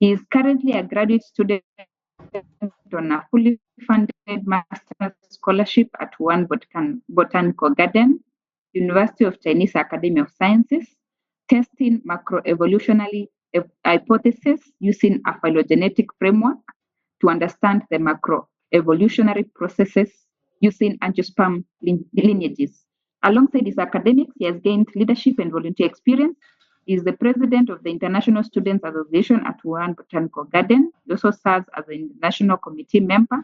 He is currently a graduate student on a fully funded master's scholarship at One Botanical Garden, University of Chinese Academy of Sciences, testing macroevolutionary hypothesis using a phylogenetic framework to understand the macroevolutionary processes using angiosperm lineages. Alongside his academics, he has gained leadership and volunteer experience. He is the president of the International Students Association at Wuhan Botanical Garden. He also serves as an international committee member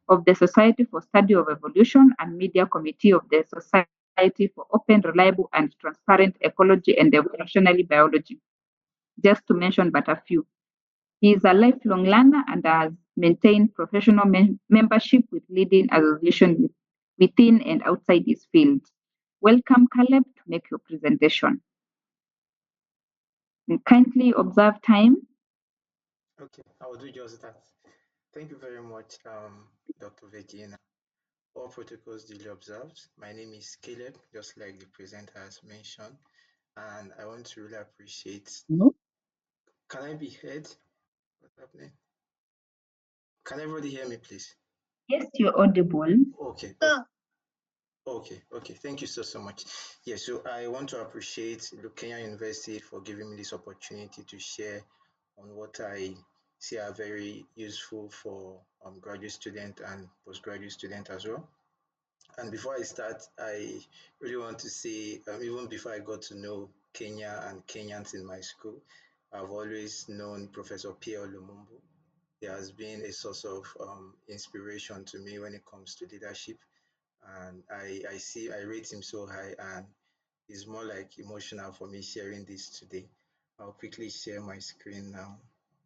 of the Society for Study of Evolution and Media Committee of the Society for Open, Reliable, and Transparent Ecology and Evolutionary Biology, just to mention but a few. He is a lifelong learner and has maintained professional membership with leading associations within and outside his field. Welcome, Caleb, to make your presentation. And kindly observe time. Okay, I will do just that. Thank you very much, Dr. Virginia. All protocols duly observed. My name is Caleb, just like the presenter has mentioned, and I want to really appreciate. No? Can I be heard? What's happening? Can everybody hear me, please? Yes, you're audible. Okay. Okay. Thank you so much. Yeah, so I want to appreciate Lukenya University for giving me this opportunity to share on what I see are very useful for graduate student and postgraduate student as well. And before I start, I really want to say, even before I got to know Kenya and Kenyans in my school, I've always known Professor Pierre Lumumbu. He has been a source of inspiration to me when it comes to leadership. And I rate him so high, and it's more like emotional for me sharing this today. I'll quickly share my screen now.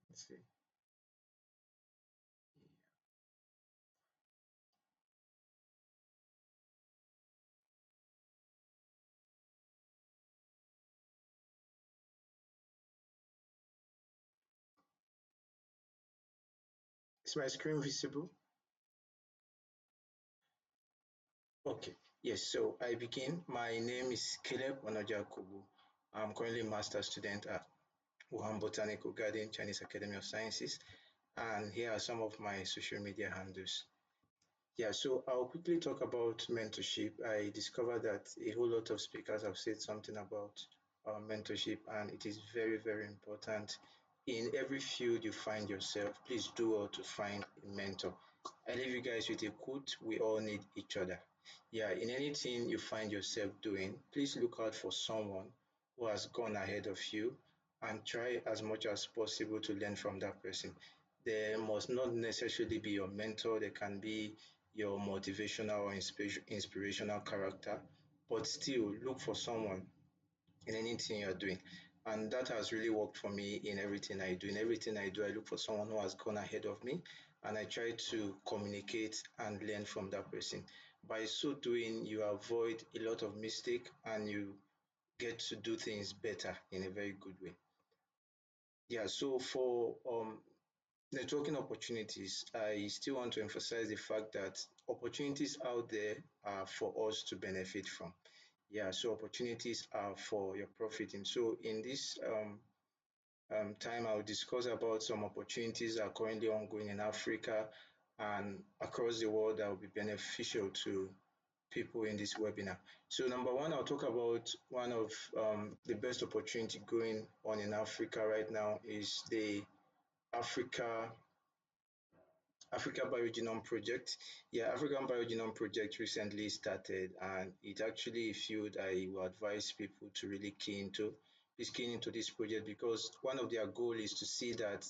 Let's see. Is my screen visible? Okay. Yes, so I begin. My name is Caleb Onoja Akogwu. I'm currently a master's student at Wuhan Botanical Garden, Chinese Academy of Sciences, and here are some of my social media handles. Yeah, so I'll quickly talk about mentorship. I discovered that a whole lot of speakers have said something about mentorship, and it is very, very important. In every field you find yourself, please do well to find a mentor. I leave you guys with a quote: we all need each other. Yeah, in anything you find yourself doing, please look out for someone who has gone ahead of you and try as much as possible to learn from that person. There must not necessarily be your mentor, there can be your motivational or inspirational character, but still look for someone in anything you're doing. And that has really worked for me in everything I do. In everything I do, I look for someone who has gone ahead of me and I try to communicate and learn from that person. By so doing, you avoid a lot of mistake and you get to do things better in a very good way. Yeah, so for networking opportunities, I still want to emphasize the fact that opportunities out there are for us to benefit from. Yeah, so opportunities are for your profiting. So in this time, I'll discuss about some opportunities that are currently ongoing in Africa and across the world that will be beneficial to people in this webinar. So number one, I'll talk about one of the best opportunity going on in Africa right now is the Africa Africa Biogenome Project. Yeah, African Biogenome Project recently started, and it's actually a field I will advise people to really key into. Please key into this project because one of their goal is to see that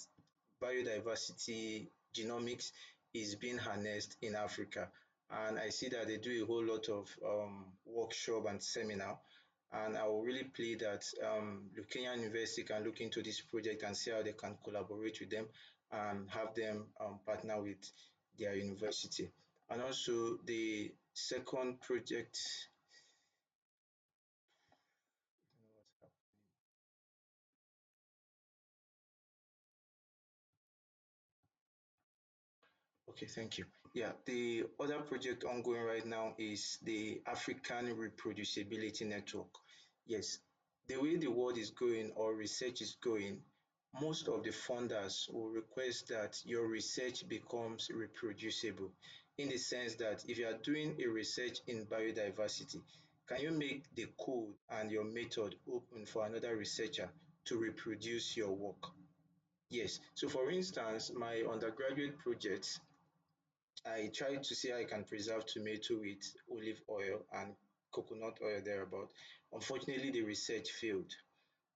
biodiversity genomics is being harnessed in Africa. And I see that they do a whole lot of workshop and seminar. And I will really plead that Lukenya University can look into this project and see how they can collaborate with them and have them partner with their university. And also the second project, okay, thank you. Yeah, the other project ongoing right now is the African Reproducibility Network. Yes, the way the world is going or research is going, most of the funders will request that your research becomes reproducible, in the sense that if you are doing a research in biodiversity, can you make the code and your method open for another researcher to reproduce your work? Yes. So for instance, my undergraduate project, I tried to see how I can preserve tomato with olive oil and coconut oil thereabout. Unfortunately, the research failed.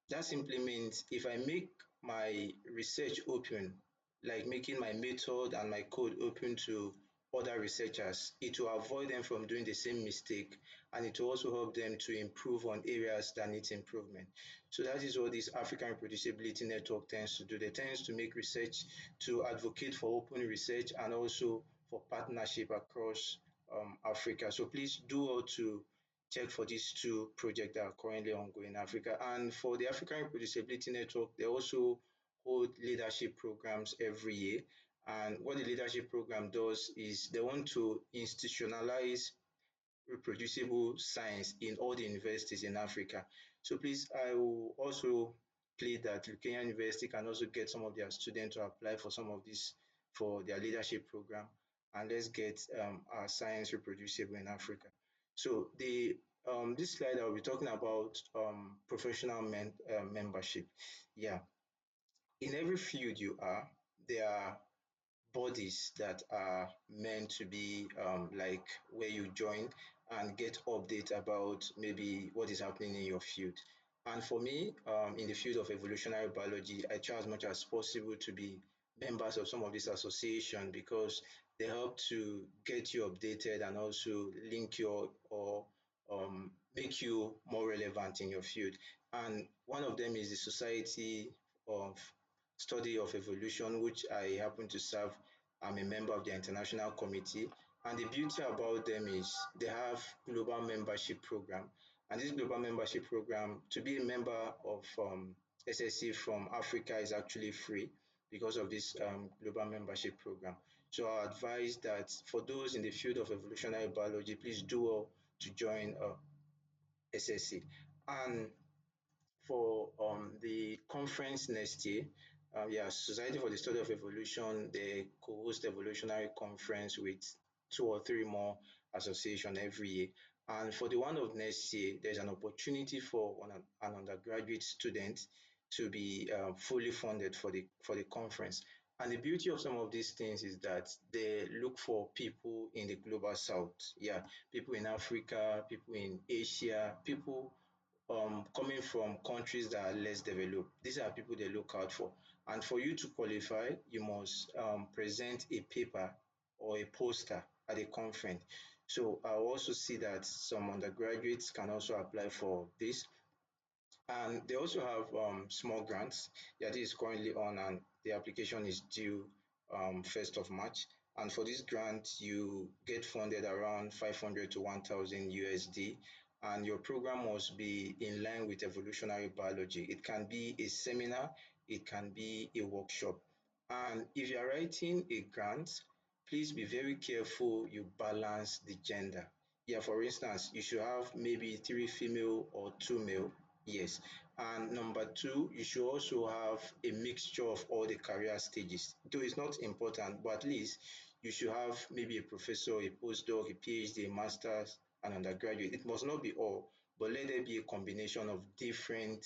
That simply means if I make my research open, like making my method and my code open to other researchers, it will avoid them from doing the same mistake, and it will also help them to improve on areas that need improvement. So that is what this African Reproducibility Network tends to do. They tends to make research, to advocate for open research and also for partnership across Africa. So please do all to check for these two projects that are currently ongoing in Africa. And for the African Reproducibility Network, they also hold leadership programs every year. And what the leadership program does is they want to institutionalize reproducible science in all the universities in Africa. So please, I will also plead that Lukenya University can also get some of their students to apply for some of this for their leadership program, and let's get our science reproducible in Africa. So the this slide I'll be talking about professional membership. Yeah, in every field you are, there are bodies that are meant to be like where you join and get updates about maybe what is happening in your field. And for me, in the field of evolutionary biology, I try as much as possible to be members of some of these associations because they help to get you updated and also link your or make you more relevant in your field. And one of them is the Society of Study of Evolution, which I happen to serve. I'm a member of the international committee. And the beauty about them is they have global membership program. And this global membership program, to be a member of SSC from Africa is actually free because of this global membership program. So I advise that for those in the field of evolutionary biology, please do well to join SSC. And for the conference next year, yeah, Society for the Study of Evolution, they co-host evolutionary conference with two or three more association every year. And for the one of next year, there's an opportunity for an undergraduate student to be fully funded for the conference. And the beauty of some of these things is that they look for people in the global south. Yeah, people in Africa, people in Asia, people coming from countries that are less developed. These are people they look out for. And for you to qualify, you must present a paper or a poster at a conference. So I also see that some undergraduates can also apply for this. And they also have small grants. Yeah, this is currently on and the application is due 1st of March. And for this grant, you get funded around 500 to 1000 USD. And your program must be in line with evolutionary biology. It can be a seminar, it can be a workshop. And if you are writing a grant, please be very careful you balance the gender. Yeah, for instance, you should have maybe three female or two male. Yes. And number two, you should also have a mixture of all the career stages. Though it's not important, but at least you should have maybe a professor, a postdoc, a PhD, a master's, an undergraduate. It must not be all, but let there be a combination of different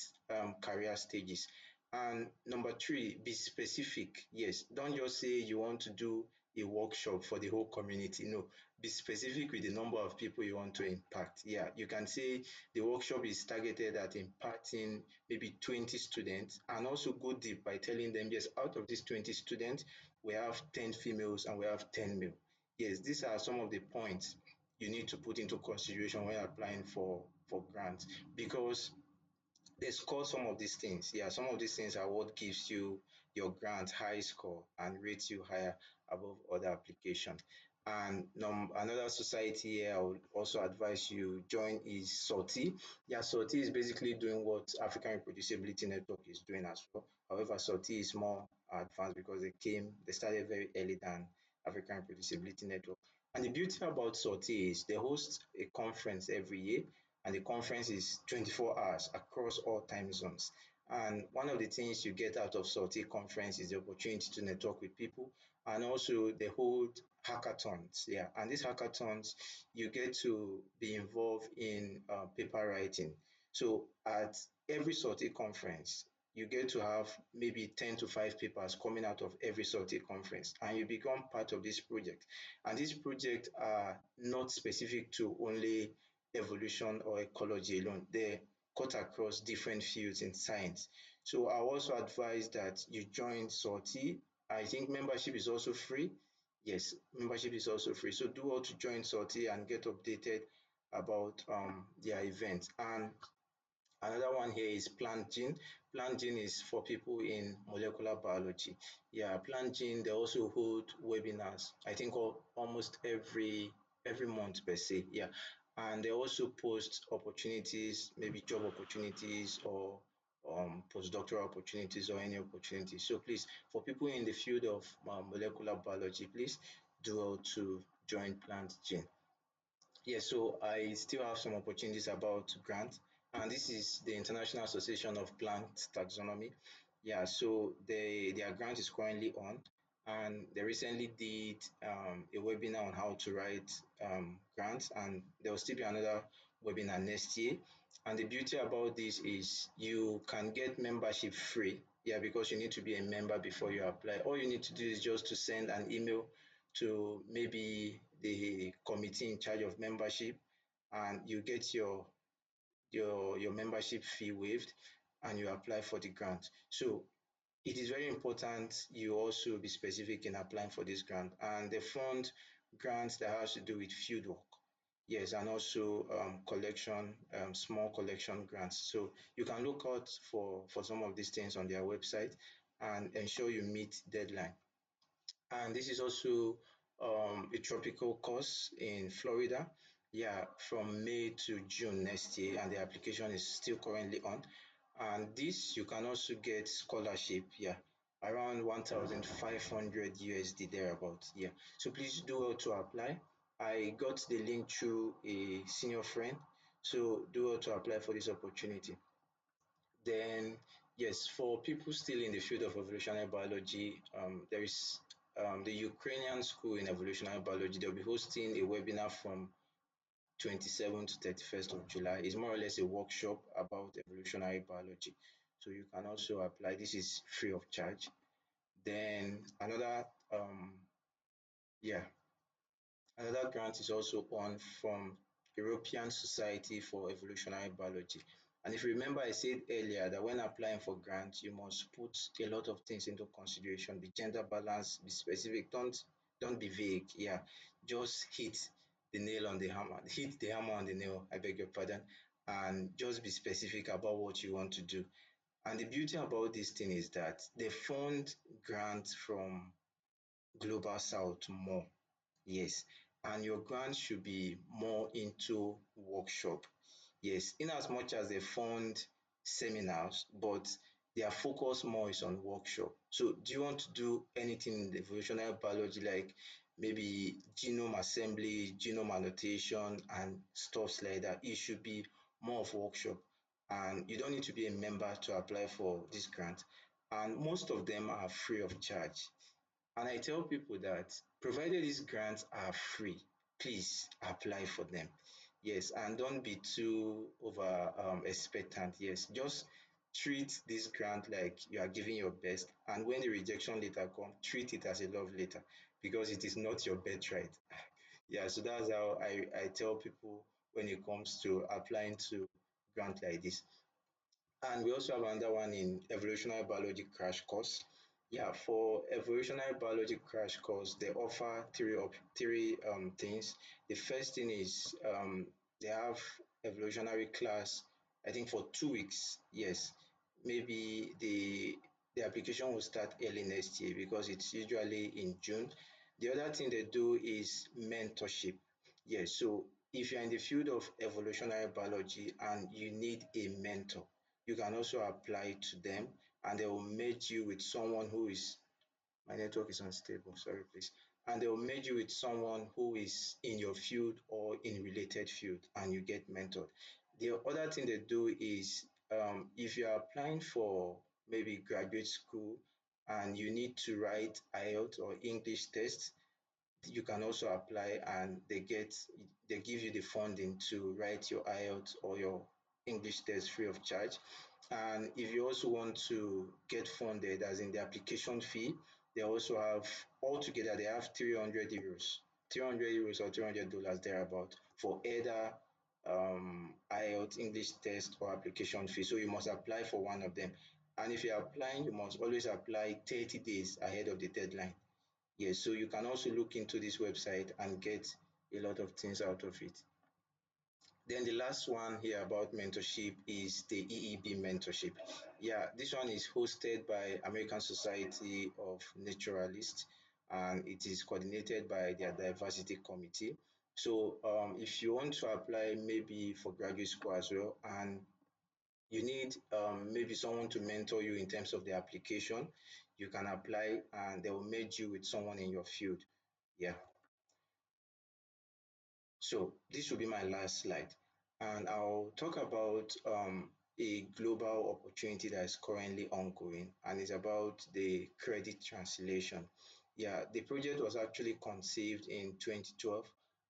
career stages. And number three, be specific. Yes, don't just say you want to do a workshop for the whole community. No, be specific with the number of people you want to impact. Yeah, you can say the workshop is targeted at impacting maybe 20 students, and also go deep by telling them, yes, out of these 20 students, we have 10 females and we have 10 male. Yes, these are some of the points you need to put into consideration when applying for grants, because they score some of these things. Yeah, some of these things are what gives you your grant high score and rates you higher above other applications. And another society here I would also advise you join is SORTI. Yeah, SORTI is basically doing what African Reproducibility Network is doing as well. However, SORTI is more advanced because they started very early than African Reproducibility Network. And the beauty about SORTI is they host a conference every year, and the conference is 24 hours across all time zones. And one of the things you get out of Salty conference is the opportunity to network with people, and also they hold hackathons. Yeah, and these hackathons, you get to be involved in paper writing. So at every Salty conference, you get to have maybe 10 to 5 papers coming out of every Salty conference, and you become part of this project. And these projects are not specific to only evolution or ecology alone. They cut across different fields in science. So I also advise that you join Salty. I think membership is also free. Yes, membership is also free. So do all to join Salty and get updated about their events. And another one here is Plant Gene. Plant Gene is for people in molecular biology. Yeah, Plant Gene, they also hold webinars, I think almost every month per se. Yeah. And they also post opportunities, maybe job opportunities or postdoctoral opportunities or any opportunities. So please, for people in the field of molecular biology, please do all to join Plant Gene. Yes, so I still have some opportunities about grant, and this is the International Association of Plant Taxonomy. Yeah, so their grant is currently on, and they recently did a webinar on how to write grants, and there will still be another webinar next year. And the beauty about this is you can get membership free. Yeah, because you need to be a member before you apply. All you need to do is just to send an email to maybe the committee in charge of membership, and you get your membership fee waived, and you apply for the grant. So it is very important you also be specific in applying for this grant, and they fund grants that has to do with field work. Yes, and also collection, small collection grants. So you can look out for some of these things on their website and ensure you meet deadline. And this is also a tropical course in Florida. Yeah, from May to June next year, and the application is still currently on. And this you can also get scholarship. Yeah, around 1,500 USD thereabout. Yeah, so please do well to apply. I got the link through a senior friend, so do well to apply for this opportunity. Then, yes, for people still in the field of evolutionary biology, there is the Ukrainian School in Evolutionary Biology. They'll be hosting a webinar from 27th to 31st of July. It's more or less a workshop about evolutionary biology. So you can also apply. This is free of charge. Then yeah, another grant is also on from European Society for Evolutionary Biology. And if you remember, I said earlier that when applying for grants, you must put a lot of things into consideration. The gender balance, be specific. Don't be vague. Yeah, just hit the nail on the hammer. Hit the hammer on the nail. I beg your pardon, and just be specific about what you want to do. And the beauty about this thing is that they fund grants from Global South more. Yes, and your grant should be more into workshop. Yes, in as much as they fund seminars, but their focus more is on workshop. So do you want to do anything in the evolutionary biology like maybe genome assembly, genome annotation and stuffs like that? It should be more of workshop. And you don't need to be a member to apply for this grant. And most of them are free of charge. And I tell people that provided these grants are free, please apply for them. Yes, and don't be too over expectant. Yes, just treat this grant like you are giving your best. And when the rejection letter comes, treat it as a love letter because it is not your birthright. Yeah, so that's how I tell people when it comes to applying to grant like this. And we also have another one in evolutionary biology crash course. Yeah, for evolutionary biology crash course, they offer three things. The first thing is they have evolutionary class, I think for 2 weeks. Yes, maybe the application will start early next year because it's usually in June. The other thing they do is mentorship. Yes, so if you're in the field of evolutionary biology and you need a mentor, you can also apply to them and they will match you with someone who is, my network is unstable, sorry please. And they will match you with someone who is in your field or in related field and you get mentored. The other thing they do is if you are applying for maybe graduate school and you need to write IELTS or English test, you can also apply and they give you the funding to write your IELTS or your English test free of charge. And if you also want to get funded, as in the application fee, they also have altogether they have 300 euros, 300 euros or $300 thereabout for either IELTS English test or application fee. So you must apply for one of them. And if you're applying, you must always apply 30 days ahead of the deadline. Yes, so you can also look into this website and get a lot of things out of it. Then the last one here about mentorship is the EEB mentorship. Yeah, this one is hosted by American Society of Naturalists and it is coordinated by their diversity committee. So if you want to apply maybe for graduate school as well and you need maybe someone to mentor you in terms of the application, you can apply and they will merge you with someone in your field. Yeah. So this will be my last slide, and I'll talk about a global opportunity that is currently ongoing, and it's about the credit translation. Yeah, the project was actually conceived in 2012,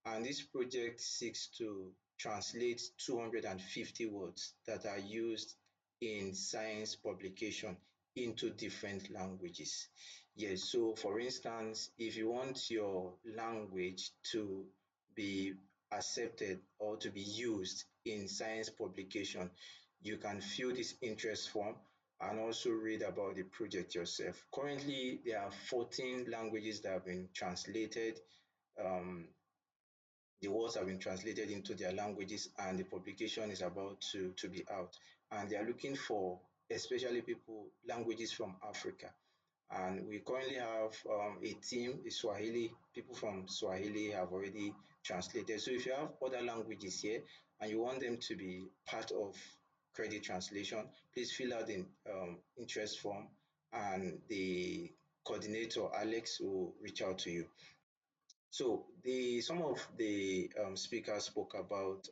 and this project seeks to translate 250 words that are used in science publication into different languages. Yes, so for instance, if you want your language to be accepted or to be used in science publication, you can fill this interest form and also read about the project yourself. Currently, there are 14 languages that have been translated. Um, the words have been translated into their languages and the publication is about to be out. And they are looking for, especially people, languages from Africa, and we currently have a team, the Swahili, people from Swahili have already translated. So if you have other languages here and you want them to be part of credit translation, please fill out the interest form and the coordinator, Alex, will reach out to you. So some of the speakers spoke about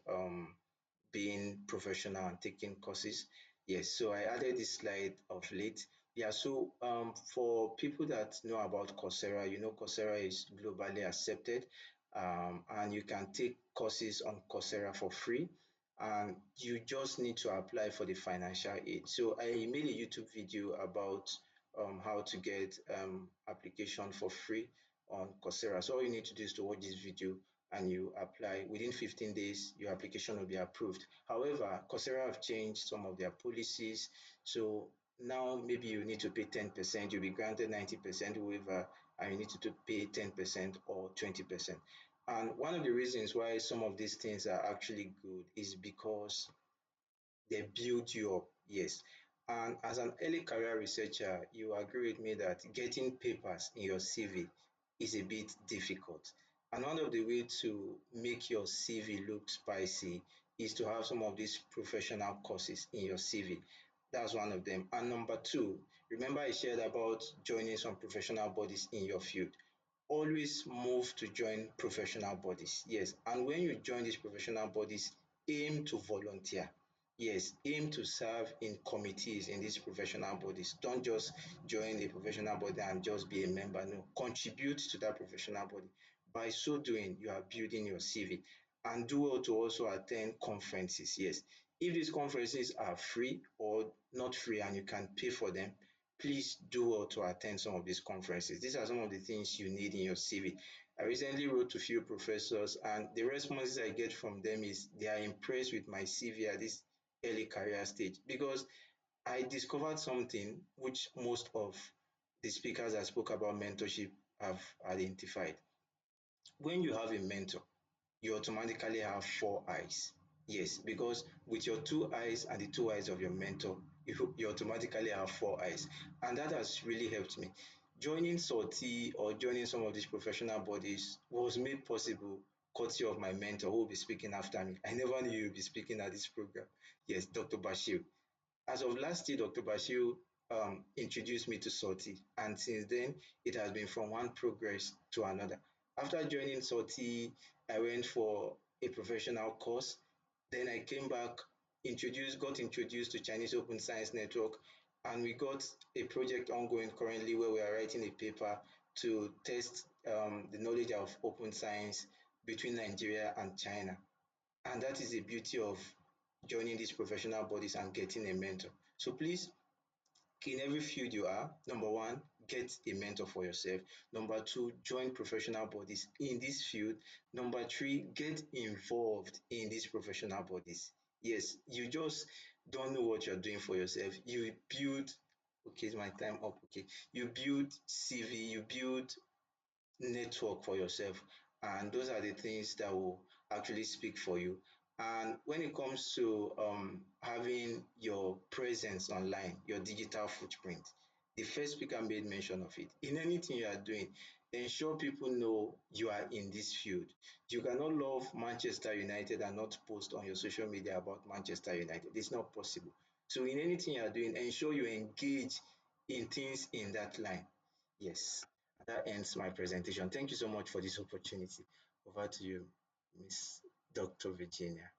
being professional and taking courses. Yes, so I added this slide of late. Yeah, so for people that know about Coursera, you know Coursera is globally accepted, and you can take courses on Coursera for free, and you just need to apply for the financial aid. So I made a YouTube video about how to get application for free on Coursera. So all you need to do is to watch this video and you apply. Within 15 days, your application will be approved. However, Coursera have changed some of their policies. So now maybe you need to pay 10%, you'll be granted 90% waiver, and you need to pay 10% or 20%. And one of the reasons why some of these things are actually good is because they build you up, yes. And as an early career researcher, you agree with me that getting papers in your CV is a bit difficult. And one of the ways to make your CV look spicy is to have some of these professional courses in your CV. That's one of them. And number two, remember I shared about joining some professional bodies in your field. Always move to join professional bodies. Yes. And when you join these professional bodies, aim to volunteer. Yes, aim to serve in committees in these professional bodies. Don't just join a professional body and just be a member. No, contribute to that professional body. By so doing, you are building your CV, and do well to also attend conferences. Yes, if these conferences are free or not free and you can pay for them, please do well to attend some of these conferences. These are some of the things you need in your CV. I recently wrote to a few professors, and the responses I get from them is they are impressed with my CV at this early career stage because I discovered something which most of the speakers that spoke about mentorship have identified. When you have a mentor, you automatically have four eyes. Yes, because with your two eyes and the two eyes of your mentor, you automatically have four eyes. And that has really helped me. Joining SORTI or joining some of these professional bodies was made possible courtesy of my mentor who will be speaking after me. I never knew you would be speaking at this program. Yes, Dr. Bashir. As of last year, Dr. Bashir introduced me to SORTI, and since then, it has been from one progress to another. After joining SORTI, I went for a professional course. Then I came back got introduced to Chinese Open Science Network, and we got a project ongoing currently where we are writing a paper to test the knowledge of open science between Nigeria and China. And that is the beauty of joining these professional bodies and getting a mentor. So please, in every field you are, number one, get a mentor for yourself. Number two, join professional bodies in this field. Number three, get involved in these professional bodies. Yes, you just don't know what you're doing for yourself. You build, okay, is my time up? Okay. You build CV, you build network for yourself, and those are the things that will actually speak for you. And when it comes to having your presence online, your digital footprint, the first speaker made mention of it. In anything you are doing, ensure people know you are in this field. You cannot love Manchester United and not post on your social media about Manchester United. It's not possible. So in anything you are doing, ensure you engage in things in that line. Yes, that ends my presentation. Thank you so much for this opportunity. Over to you, Miss Dr. Virginia.